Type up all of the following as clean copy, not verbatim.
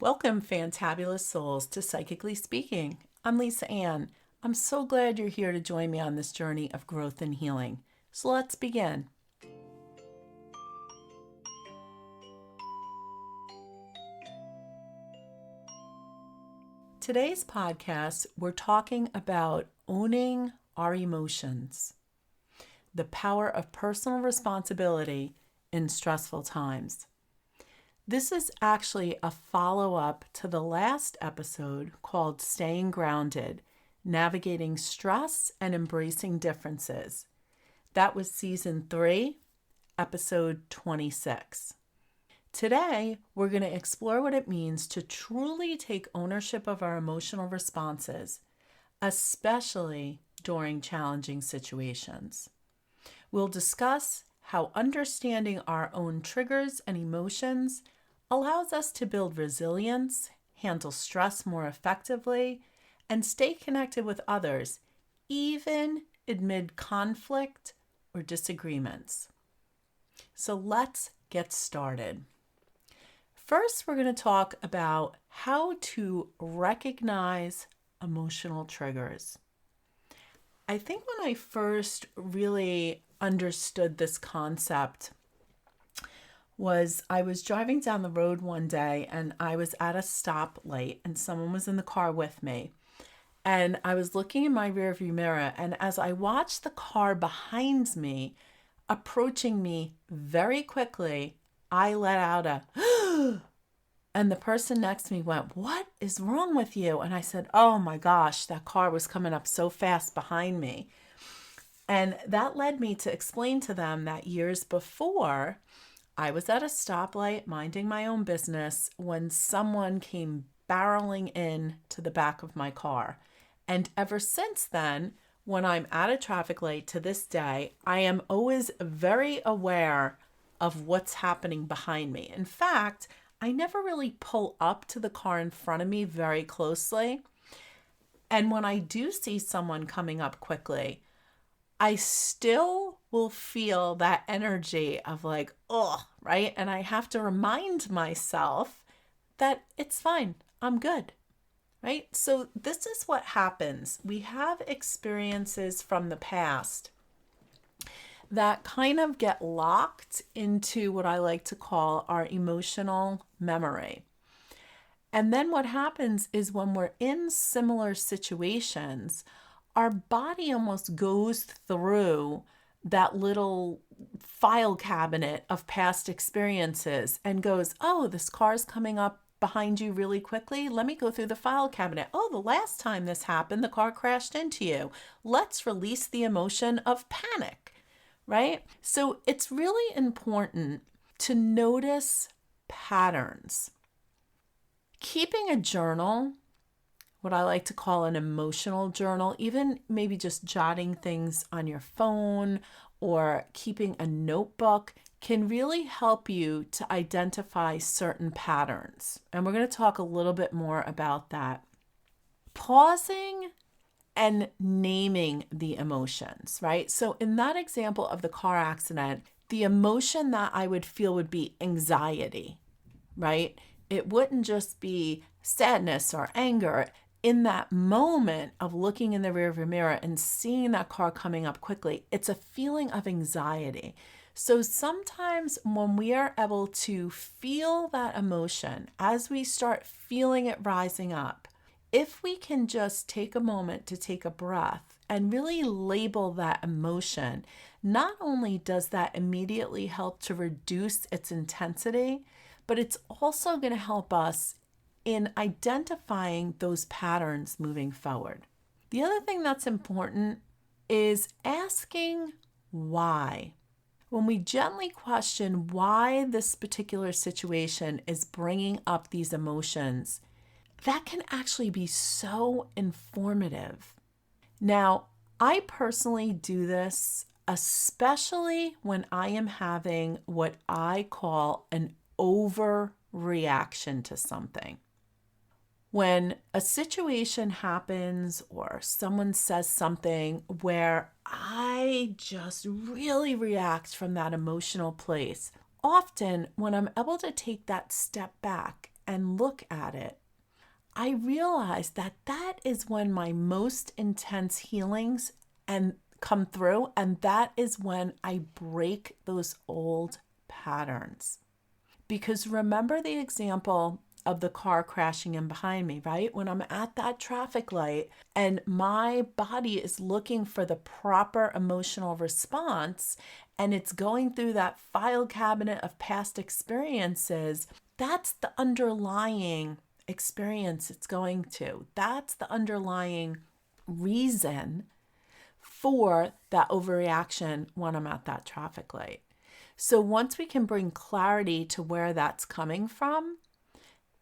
Welcome, fantabulous souls, to Psychically Speaking. I'm Lisa Ann. I'm so glad you're here to join me on this journey of growth and healing. So let's begin. Today's podcast, we're talking about owning our emotions, the power of personal responsibility in stressful times. This is actually a follow-up to the last episode called Staying Grounded, Navigating Stress and Embracing Differences. That was season 3, episode 26. Today, we're going to explore what it means to truly take ownership of our emotional responses, especially during challenging situations. We'll discuss how understanding our own triggers and emotions allows us to build resilience, handle stress more effectively, and stay connected with others, even amid conflict or disagreements. So let's get started. First, we're going to talk about how to recognize emotional triggers. I think when I first really understood this concept was I was driving down the road one day and I was at a stoplight and someone was in the car with me. And I was looking in my rearview mirror, and as I watched the car behind me approaching me very quickly, I let out a and the person next to me went, "What is wrong with you?" And I said, "Oh my gosh, that car was coming up so fast behind me." And that led me to explain to them that years before, I was at a stoplight minding my own business when someone came barreling in to the back of my car. And ever since then, when I'm at a traffic light to this day, I am always very aware of what's happening behind me. In fact, I never really pull up to the car in front of me very closely. And when I do see someone coming up quickly, I still will feel that energy of like, oh, right? And I have to remind myself that it's fine. I'm good, right? So this is what happens. We have experiences from the past that kind of get locked into what I like to call our emotional memory. And then what happens is when we're in similar situations, our body almost goes through that little file cabinet of past experiences and goes, oh, this car's coming up behind you really quickly. Let me go through the file cabinet. Oh, the last time this happened, the car crashed into you. Let's release the emotion of panic, right? So it's really important to notice patterns. Keeping a journal, what I like to call an emotional journal, even maybe just jotting things on your phone or keeping a notebook can really help you to identify certain patterns. And we're going to talk a little bit more about that. Pausing and naming the emotions, right? So in that example of the car accident, the emotion that I would feel would be anxiety, right? It wouldn't just be sadness or anger. In that moment of looking in the rearview mirror and seeing that car coming up quickly, it's a feeling of anxiety. So sometimes when we are able to feel that emotion, as we start feeling it rising up, if we can just take a moment to take a breath and really label that emotion, not only does that immediately help to reduce its intensity, but it's also going to help us in identifying those patterns moving forward. The other thing that's important is asking why. When we gently question why this particular situation is bringing up these emotions, that can actually be so informative. Now, I personally do this, especially when I am having what I call an overreaction to something. When a situation happens or someone says something where I just really react from that emotional place, often when I'm able to take that step back and look at it, I realized that that is when my most intense healings and come through, and that is when I break those old patterns. Because remember the example of the car crashing in behind me, right? When I'm at that traffic light and my body is looking for the proper emotional response and it's going through that file cabinet of past experiences, that's the underlying experience it's going to. That's the underlying reason for that overreaction when I'm at that traffic light. So once we can bring clarity to where that's coming from,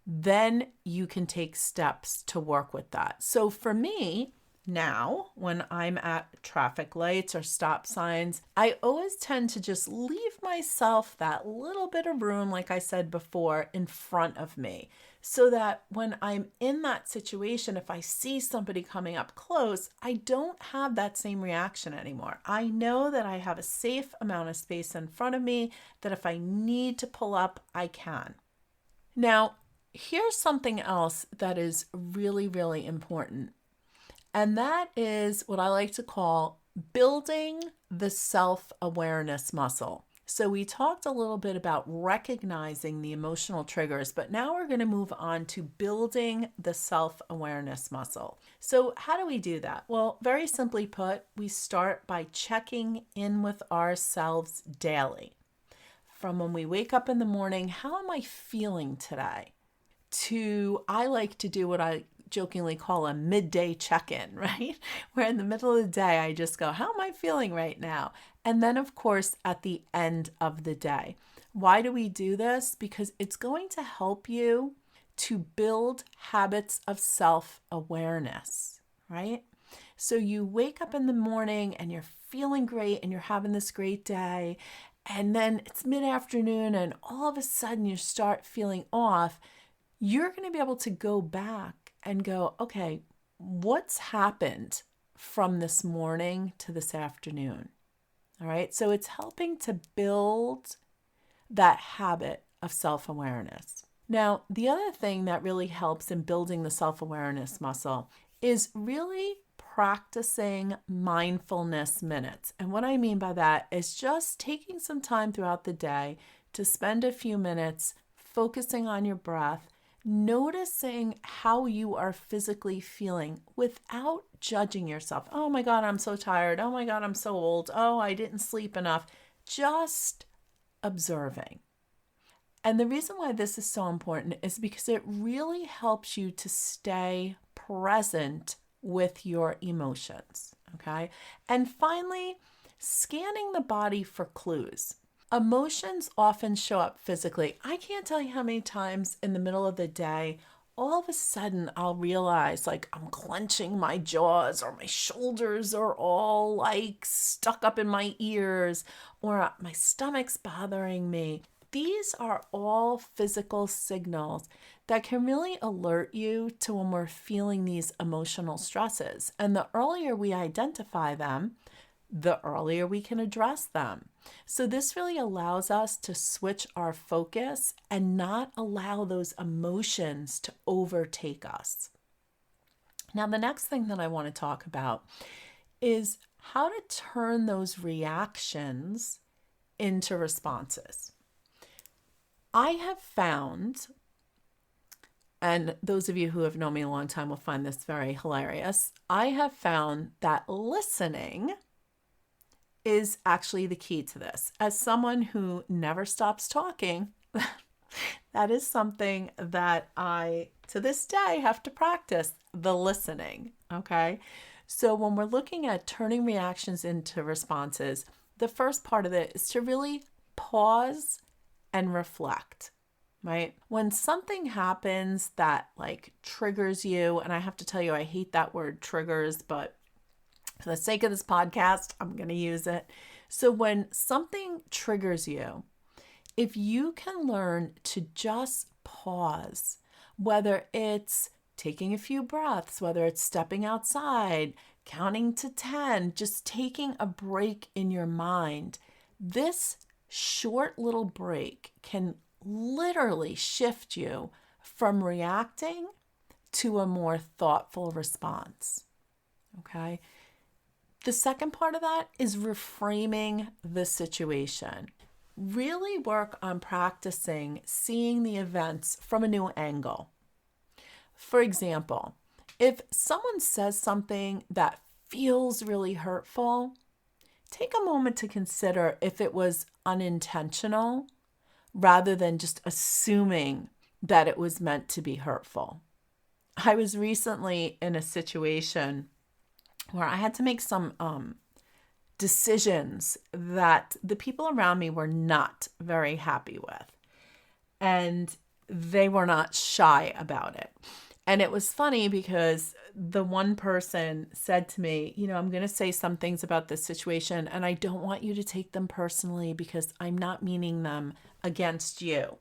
then you can take steps to work with that. So for me, now, when I'm at traffic lights or stop signs, I always tend to just leave myself that little bit of room, like I said before, in front of me. So that when I'm in that situation, if I see somebody coming up close, I don't have that same reaction anymore. I know that I have a safe amount of space in front of me, that if I need to pull up, I can. Now, here's something else that is really, really important. And that is what I like to call building the self-awareness muscle. So we talked a little bit about recognizing the emotional triggers, but now we're going to move on to building the self-awareness muscle. So how do we do that? Well, very simply put, we start by checking in with ourselves daily. From when we wake up in the morning, how am I feeling today? I like to do what I jokingly call a midday check-in, right? Where in the middle of the day, I just go, how am I feeling right now? And then, of course, at the end of the day. Why do we do this? Because it's going to help you to build habits of self-awareness, right? So you wake up in the morning and you're feeling great and you're having this great day. And then it's mid-afternoon and all of a sudden you start feeling off. You're going to be able to go back and go, okay, what's happened from this morning to this afternoon? All right. So it's helping to build that habit of self-awareness. Now, the other thing that really helps in building the self-awareness muscle is really practicing mindfulness minutes. And what I mean by that is just taking some time throughout the day to spend a few minutes focusing on your breath, noticing how you are physically feeling without judging yourself. Oh my God, I'm so tired. Oh my God, I'm so old. Oh, I didn't sleep enough. Just observing. And the reason why this is so important is because it really helps you to stay present with your emotions, okay? And finally, scanning the body for clues. Emotions often show up physically. I can't tell you how many times in the middle of the day, all of a sudden I'll realize like I'm clenching my jaws or my shoulders are all like stuck up in my ears or my stomach's bothering me. These are all physical signals that can really alert you to when we're feeling these emotional stresses. And the earlier we identify them, the earlier we can address them. So this really allows us to switch our focus and not allow those emotions to overtake us. Now, the next thing that I want to talk about is how to turn those reactions into responses. I have found, and those of you who have known me a long time will find this very hilarious, I have found that listening is actually the key to this. As someone who never stops talking, that is something that I, to this day, have to practice, the listening, okay? So when we're looking at turning reactions into responses, the first part of it is to really pause and reflect, right? When something happens that like triggers you, and I have to tell you, I hate that word triggers, but for the sake of this podcast, I'm going to use it. So when something triggers you, if you can learn to just pause, whether it's taking a few breaths, whether it's stepping outside, counting to 10, just taking a break in your mind, this short little break can literally shift you from reacting to a more thoughtful response. Okay. The second part of that is reframing the situation. Really work on practicing seeing the events from a new angle. For example, if someone says something that feels really hurtful, take a moment to consider if it was unintentional rather than just assuming that it was meant to be hurtful. I was recently in a situation where I had to make some decisions that the people around me were not very happy with. And they were not shy about it. And it was funny because the one person said to me, I'm going to say some things about this situation, and I don't want you to take them personally because I'm not meaning them against you.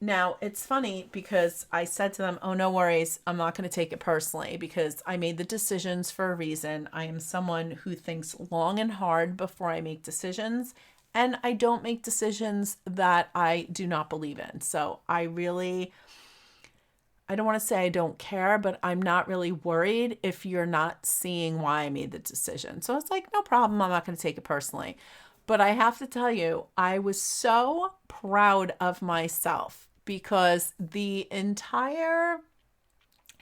Now, it's funny because I said to them, oh, no worries. I'm not going to take it personally because I made the decisions for a reason. I am someone who thinks long and hard before I make decisions, and I don't make decisions that I do not believe in. So I don't want to say I don't care, but I'm not really worried if you're not seeing why I made the decision. So it's like, no problem. I'm not going to take it personally. But I have to tell you, I was so proud of myself because the entire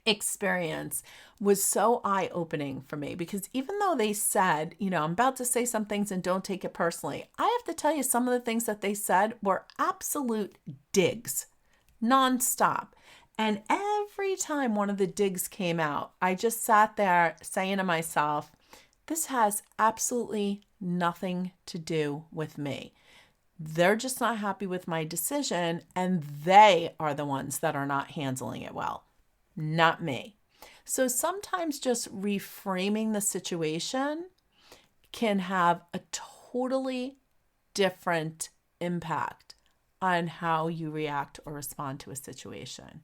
experience was so eye-opening for me, because even though they said, I'm about to say some things and don't take it personally, I have to tell you some of the things that they said were absolute digs, nonstop. And every time one of the digs came out, I just sat there saying to myself, this has absolutely nothing to do with me. They're just not happy with my decision, and they are the ones that are not handling it well, not me. So sometimes just reframing the situation can have a totally different impact on how you react or respond to a situation.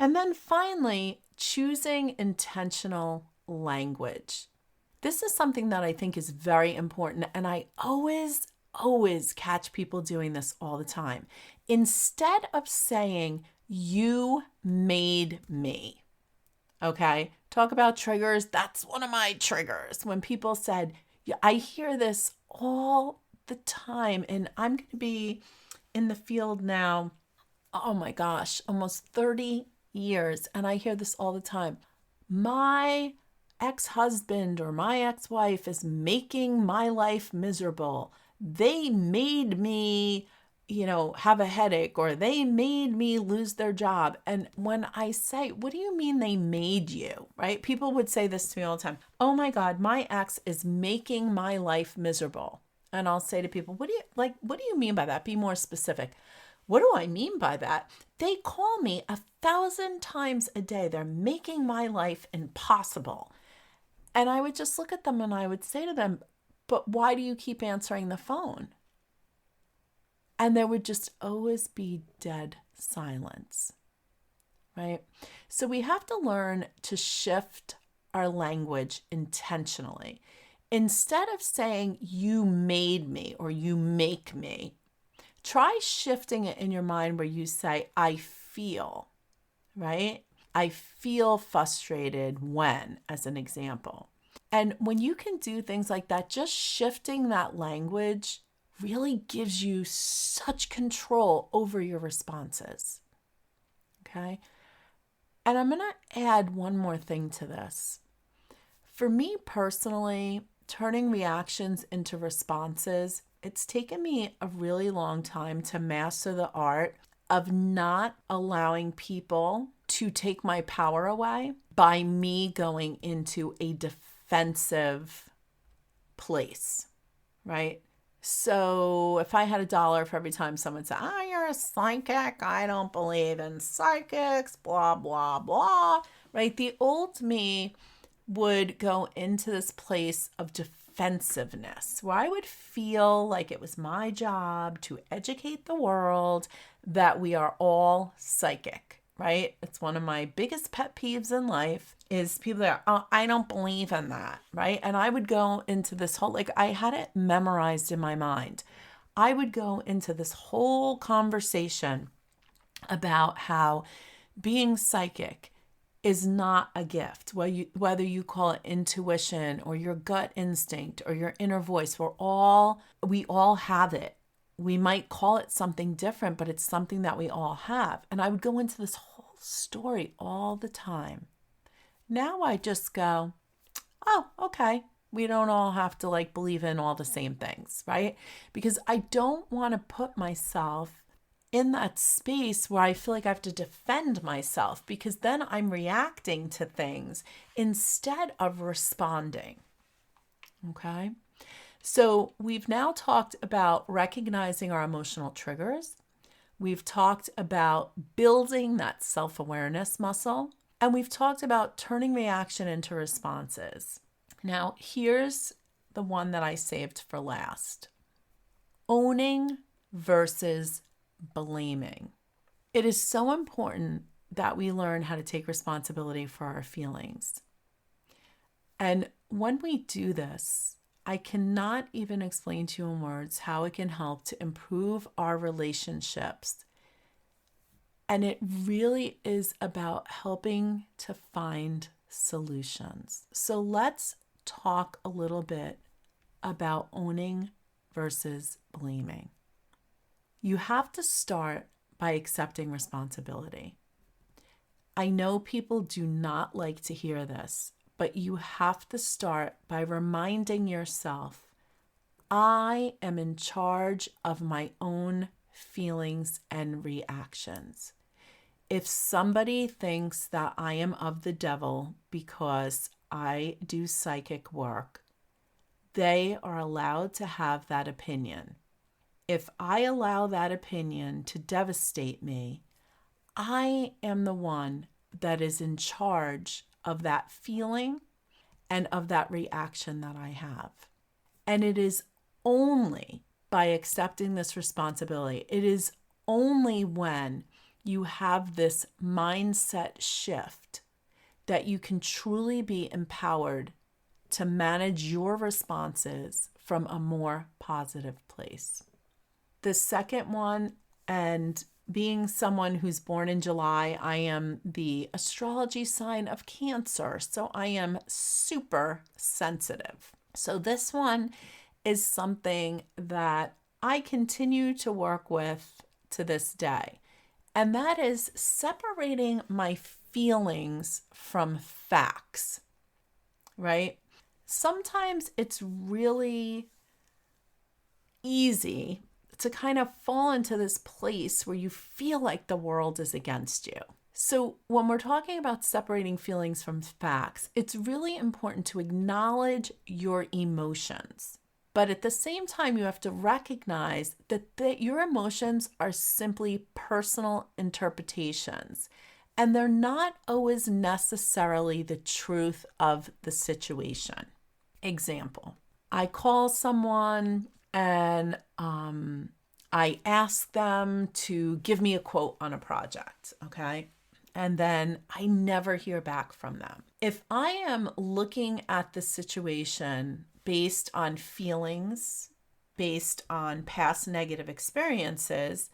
And then finally, choosing intentional language. This is something that I think is very important, and I always catch people doing this all the time. Instead of saying, you made me, okay? Talk about triggers. That's one of my triggers. When people said, I hear this all the time, and I'm going to be in the field now, oh my gosh, almost 30 years, and I hear this all the time. My ex-husband or my ex-wife is making my life miserable. They made me, have a headache, or they made me lose their job. And when I say, what do you mean they made you, right? People would say this to me all the time. Oh my God, my ex is making my life miserable. And I'll say to people, what do you mean by that? Be more specific. What do I mean by that? They call me 1,000 times a day. They're making my life impossible. And I would just look at them and I would say to them, but why do you keep answering the phone? And there would just always be dead silence, right? So we have to learn to shift our language intentionally. Instead of saying, you made me or you make me, try shifting it in your mind where you say, I feel, right? I feel frustrated when, as an example. And when you can do things like that, just shifting that language really gives you such control over your responses. Okay? And I'm going to add one more thing to this. For me personally, turning reactions into responses, it's taken me a really long time to master the art of not allowing people to take my power away by me going into a defensive place, right? So if I had $1 for every time someone said, you're a psychic, I don't believe in psychics, blah, blah, blah, right? The old me would go into this place of defensiveness where I would feel like it was my job to educate the world that we are all psychic, right? It's one of my biggest pet peeves in life is people that are, I don't believe in that, right? And I would go into this whole, I had it memorized in my mind. I would go into this whole conversation about how being psychic is not a gift. Whether you call it intuition or your gut instinct or your inner voice, we all have it. We might call it something different, but it's something that we all have. And I would go into this whole story all the time. Now I just go, oh, okay. We don't all have to believe in all the same things, right? Because I don't want to put myself in that space where I feel like I have to defend myself, because then I'm reacting to things instead of responding. Okay? So we've now talked about recognizing our emotional triggers. We've talked about building that self-awareness muscle. And we've talked about turning reaction into responses. Now, here's the one that I saved for last. Owning versus blaming. It is so important that we learn how to take responsibility for our feelings. And when we do this, I cannot even explain to you in words how it can help to improve our relationships. And it really is about helping to find solutions. So let's talk a little bit about owning versus blaming. You have to start by accepting responsibility. I know people do not like to hear this, but you have to start by reminding yourself, I am in charge of my own feelings and reactions. If somebody thinks that I am of the devil because I do psychic work, they are allowed to have that opinion. If I allow that opinion to devastate me, I am the one that is in charge of that feeling and of that reaction that I have. And it is only by accepting this responsibility, it is only when you have this mindset shift that you can truly be empowered to manage your responses from a more positive place. The second one, and being someone who's born in July, I am the astrology sign of Cancer, so I am super sensitive. So this one is something that I continue to work with to this day, and that is separating my feelings from facts, right? Sometimes it's really easy to kind of fall into this place where you feel like the world is against you. So when we're talking about separating feelings from facts, it's really important to acknowledge your emotions. But at the same time, you have to recognize that your emotions are simply personal interpretations, and they're not always necessarily the truth of the situation. Example, I call someone and I ask them to give me a quote on a project, okay? And then I never hear back from them. If I am looking at the situation based on feelings, based on past negative experiences,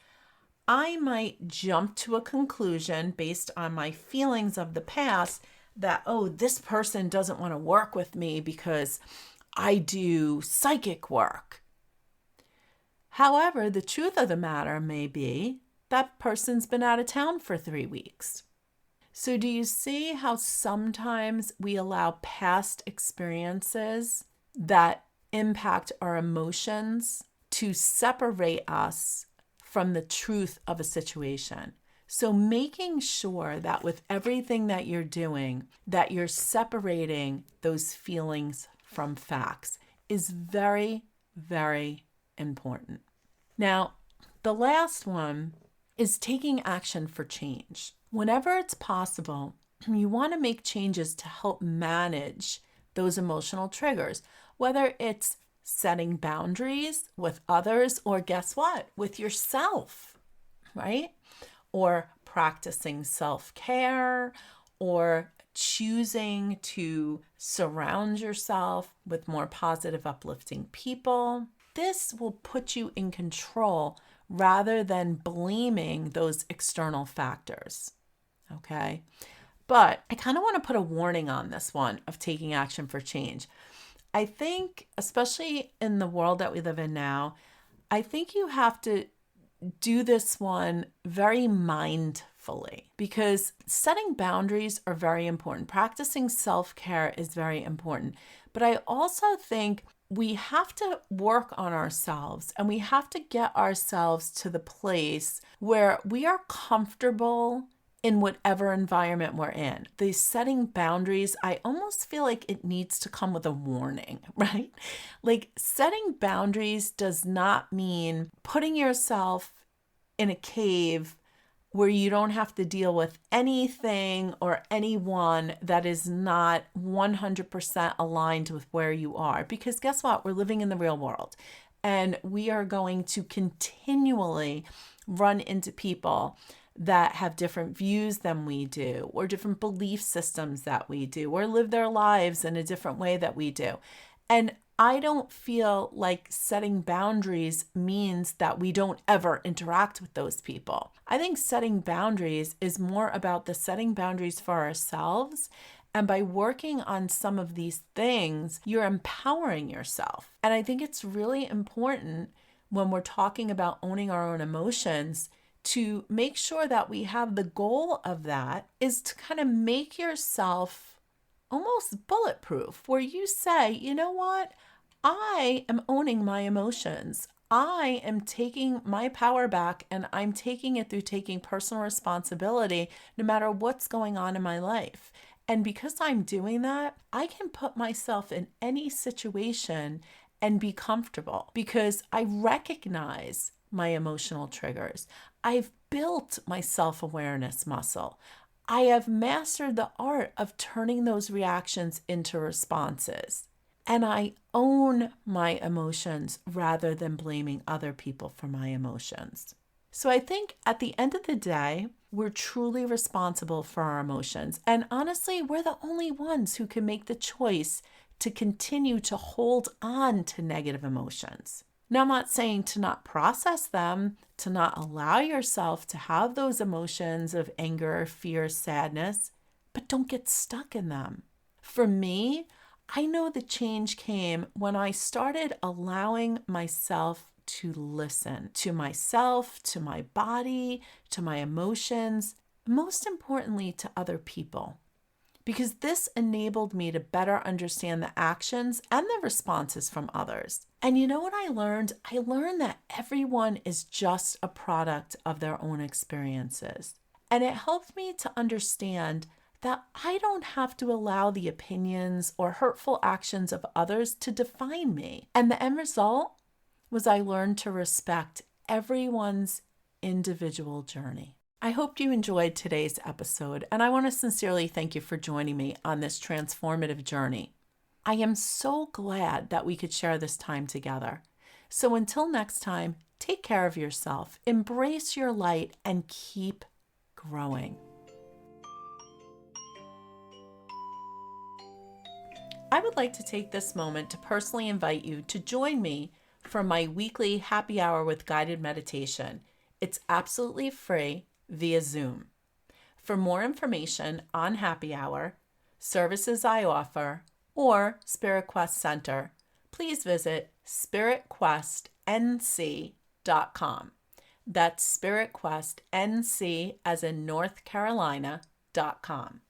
I might jump to a conclusion based on my feelings of the past that, oh, this person doesn't want to work with me because I do psychic work. However, the truth of the matter may be that person's been out of town for 3 weeks. So do you see how sometimes we allow past experiences that impact our emotions to separate us from the truth of a situation? So making sure that with everything that you're doing, that you're separating those feelings from facts is very, very important. Now, the last one is taking action for change. Whenever it's possible, you want to make changes to help manage those emotional triggers, whether it's setting boundaries with others or guess what, with yourself, right? Or practicing self-care, or choosing to surround yourself with more positive, uplifting people. This will put you in control rather than blaming those external factors. Okay. But I kind of want to put a warning on this one of taking action for change. I think, especially in the world that we live in now, I think you have to do this one very mindfully because setting boundaries are very important. Practicing self-care is very important. But I also think we have to work on ourselves and we have to get ourselves to the place where we are comfortable in whatever environment we're in. The setting boundaries, I almost feel like it needs to come with a warning, right? Like setting boundaries does not mean putting yourself in a cave where you don't have to deal with anything or anyone that is not 100% aligned with where you are. Because guess what? We're living in the real world and we are going to continually run into people that have different views than we do, or different belief systems that we do, or live their lives in a different way that we do. And I don't feel like setting boundaries means that we don't ever interact with those people. I think setting boundaries is more about the setting boundaries for ourselves. And by working on some of these things, you're empowering yourself. And I think it's really important when we're talking about owning our own emotions to make sure that we have the goal of that is to kind of make yourself almost bulletproof, where you say, you know what? I am owning my emotions. I am taking my power back and I'm taking it through taking personal responsibility no matter what's going on in my life. And because I'm doing that, I can put myself in any situation and be comfortable because I recognize my emotional triggers. I've built my self-awareness muscle. I have mastered the art of turning those reactions into responses. And I own my emotions rather than blaming other people for my emotions. So I think at the end of the day, we're truly responsible for our emotions. And honestly, we're the only ones who can make the choice to continue to hold on to negative emotions. Now, I'm not saying to not process them, to not allow yourself to have those emotions of anger, fear, sadness, but don't get stuck in them. For me, I know the change came when I started allowing myself to listen to myself, to my body, to my emotions, most importantly, to other people. Because this enabled me to better understand the actions and the responses from others. And you know what I learned? I learned that everyone is just a product of their own experiences. And it helped me to understand that I don't have to allow the opinions or hurtful actions of others to define me. And the end result was I learned to respect everyone's individual journey. I hope you enjoyed today's episode, and I want to sincerely thank you for joining me on this transformative journey. I am so glad that we could share this time together. So until next time, take care of yourself, embrace your light, and keep growing. I would like to take this moment to personally invite you to join me for my weekly happy hour with guided meditation. It's absolutely free via Zoom. For more information on happy hour, services I offer, or Spirit Quest Center, please visit spiritquestnc.com. That's spiritquestnc as in North Carolina.com.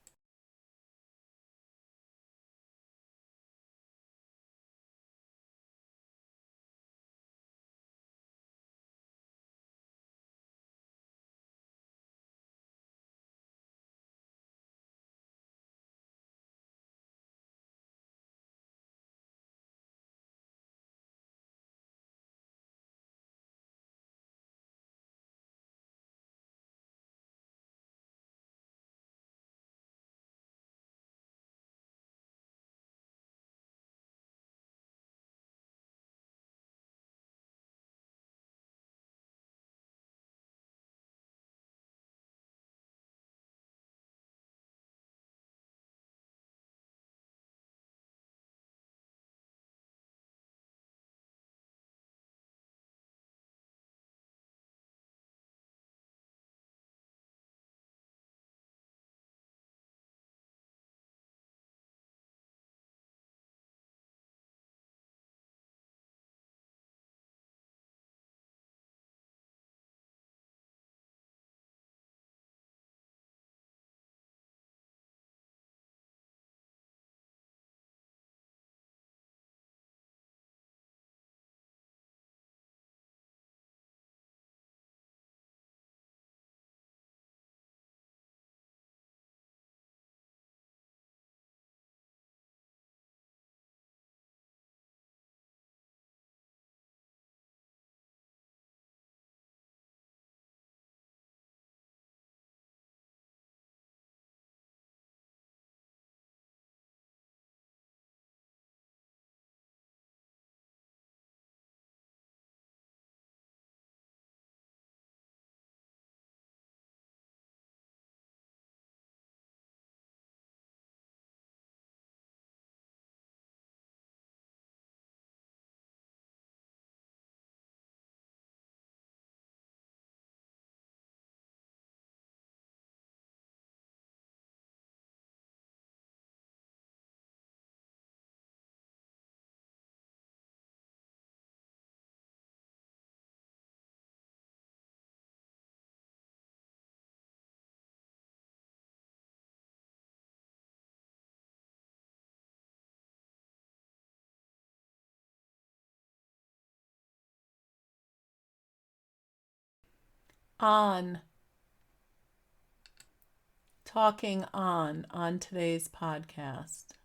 on talking on today's podcast.